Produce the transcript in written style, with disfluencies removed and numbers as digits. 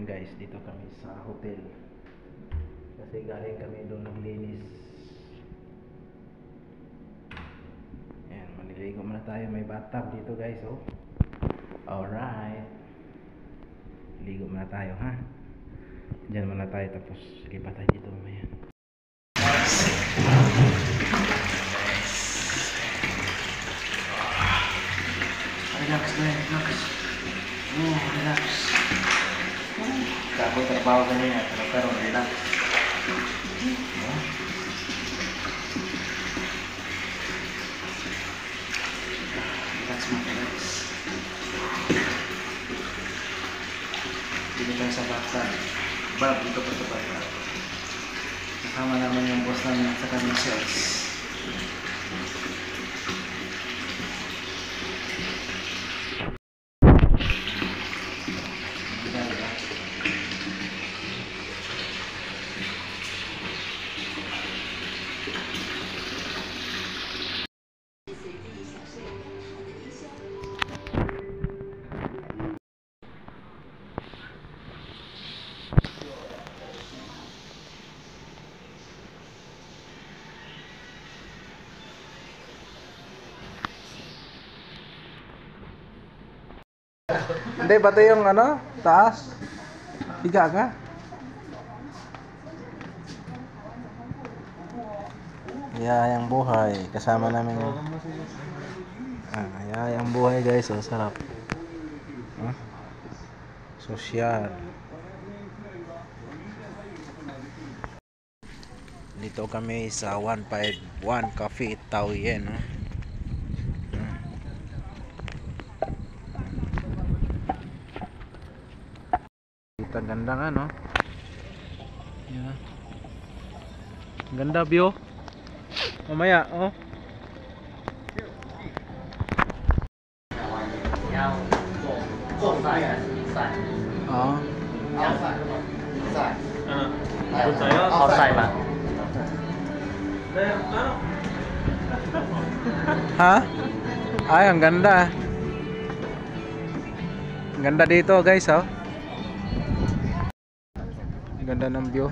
Ayan guys, dito kami sa hotel. Kasi galing kami doon naglinis. Ayan, maliligo muna tayo. May bathtub dito guys, oh. Alright. Ligo muna tayo, ha? Diyan muna tayo, tapos lipat tayo dito mamaya. Relax na, relax. Relax. Kapoy trabaho kanina, pero relax. Relax mo, relax. Dito tayo sa bathtub. Bab, dito pa ito ba? Kasama naman yung boss namin sa kanyang sales. Hindi, bato yung ano? Taas? Higa ka? Yayang buhay. Kasama namin yung yayang buhay guys. Oh, sarap. Sosyal. Dito kami sa 151 Cafe Taoyuan. Ang ganda nga, no? Yeah. Ganda view. Mamaya, oh. Ha? Ay, ang ganda. Ang ganda dito, guys, oh. Ganda ng view.